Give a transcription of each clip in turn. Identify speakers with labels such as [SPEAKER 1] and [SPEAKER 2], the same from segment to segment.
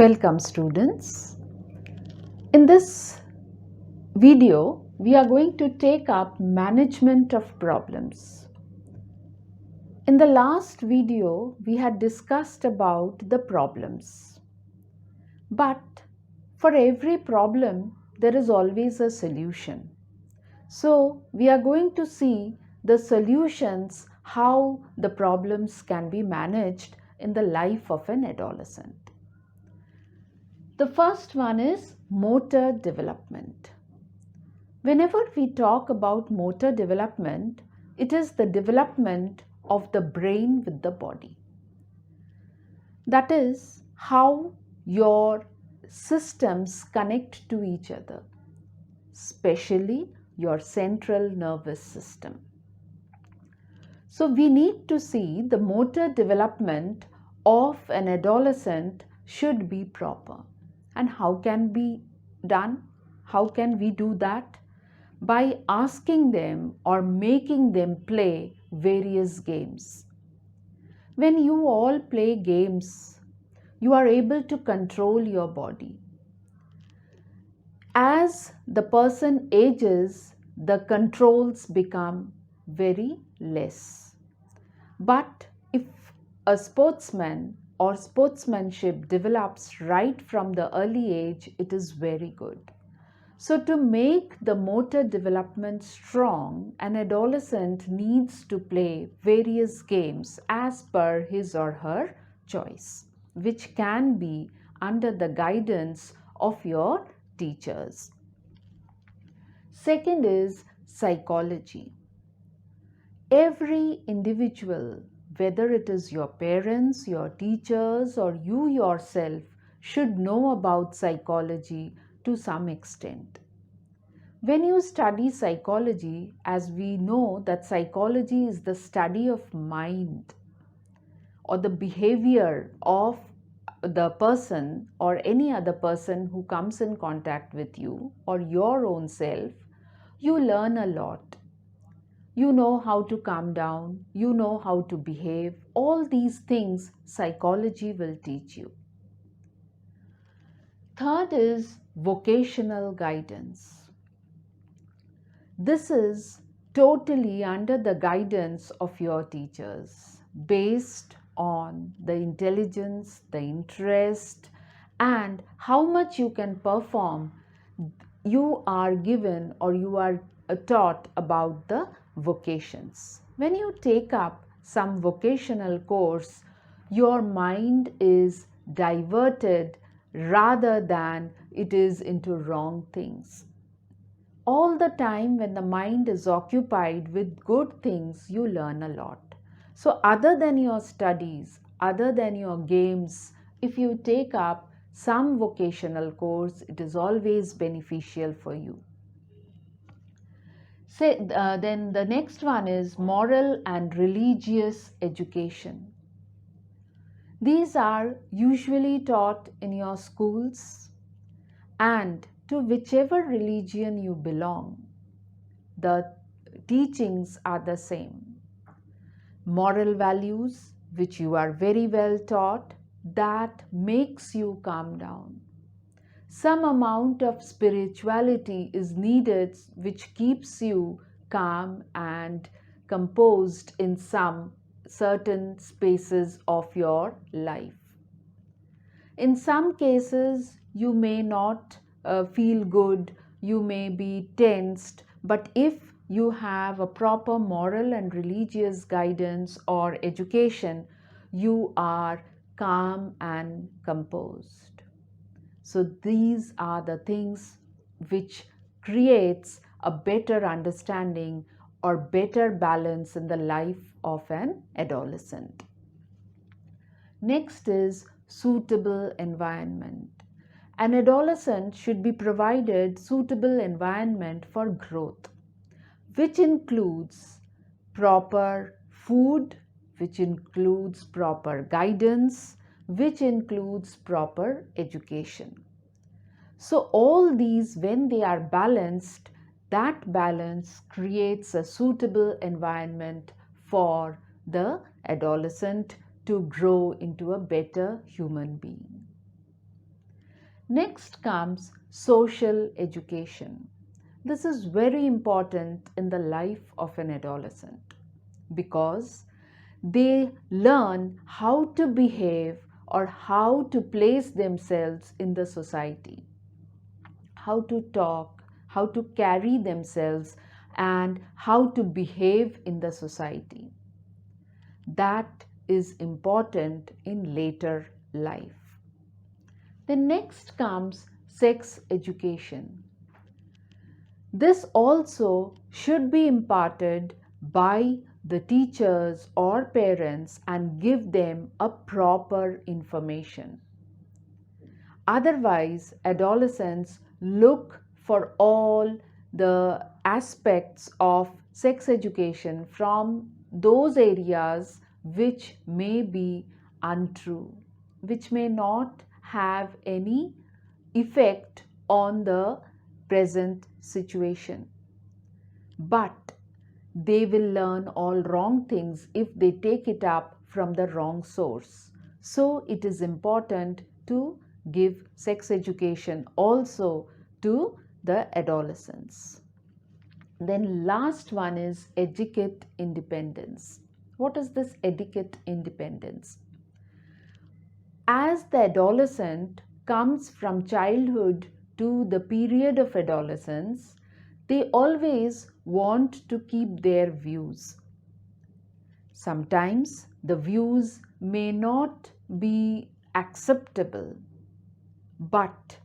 [SPEAKER 1] Welcome students. In this video, we are going to take up management of problems. In the last video, we had discussed about the problems. But for every problem, there is always a solution. So we are going to see the solutions, how the problems can be managed in the life of an adolescent. The first one is motor development. Whenever we talk about motor development, it is the development of the brain with the body. That is how your systems connect to each other, especially your central nervous system. So we need to see the motor development of an adolescent should be proper. And how can be done? How can we do that? By asking them or making them play various games. When you all play games, you are able to control your body. As the person ages, the controls become very less. But if a sportsman or sportsmanship develops right from the early age, it is very good. So to make the motor development strong, an adolescent needs to play various games as per his or her choice, which can be under the guidance of your teachers. Second is psychology. Every individual, whether it is your parents, your teachers, or you yourself, should know about psychology to some extent. When you study psychology, as we know that psychology is the study of mind or the behavior of the person or any other person who comes in contact with you or your own self, you learn a lot. You know how to calm down, you know how to behave. All these things psychology will teach you. Third is vocational guidance. This is totally under the guidance of your teachers, based on the intelligence, the interest, and how much you can perform. You are given or you are taught about the vocations. When you take up some vocational course, your mind is diverted rather than it is into wrong things. All the time when the mind is occupied with good things, you learn a lot. So other than your studies, other than your games, if you take up some vocational course, it is always beneficial for you. Then the next one is moral and religious education. These are usually taught in your schools, and to whichever religion you belong, the teachings are the same. Moral values, which you are very well taught, that makes you calm down. Some amount of spirituality is needed, which keeps you calm and composed in some certain spaces of your life. In some cases, you may not feel good, you may be tensed, but if you have a proper moral and religious guidance or education, you are calm and composed. So these are the things which creates a better understanding or better balance in the life of an adolescent. Next is suitable environment. An adolescent should be provided suitable environment for growth, which includes proper food, which includes proper guidance, which includes proper education. So all these, when they are balanced, that balance creates a suitable environment for the adolescent to grow into a better human being. Next comes social education. This is very important in the life of an adolescent because they learn how to behave or how to place themselves in the society, how to talk, how to carry themselves, and how to behave in the society. That is important in later life. Then next comes sex education. This also should be imparted by the teachers or parents and give them a proper information. Otherwise, adolescents look for all the aspects of sex education from those areas which may be untrue, which may not have any effect on the present situation. But they will learn all wrong things if they take it up from the wrong source. So it is important to give sex education also to the adolescents. Then last one is educate independence. What is this educate independence? As the adolescent comes from childhood to the period of adolescence, they always want to keep their views. Sometimes the views may not be acceptable, but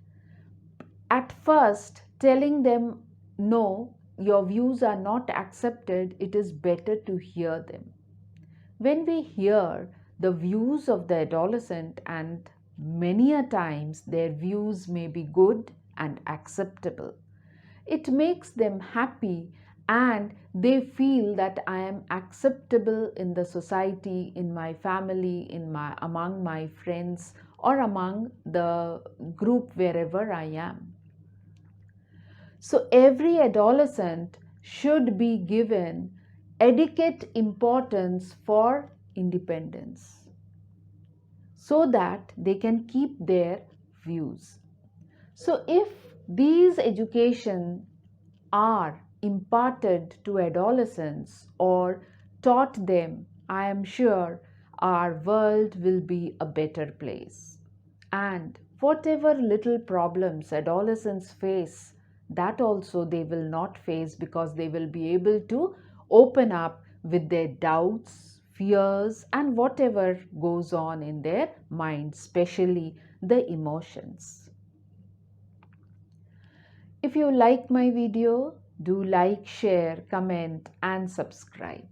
[SPEAKER 1] at first telling them, no, your views are not accepted, it is better to hear them. When we hear the views of the adolescent, and many a times their views may be good and acceptable, it makes them happy and they feel that I am acceptable in the society, in my family, among my friends, or among the group wherever I am. So every adolescent should be given adequate importance for independence so that they can keep their views. So if these education are imparted to adolescents or taught them, I am sure our world will be a better place. And whatever little problems adolescents face, that also they will not face because they will be able to open up with their doubts, fears, and whatever goes on in their mind, especially the emotions. If you like my video, do like, share, comment, and subscribe.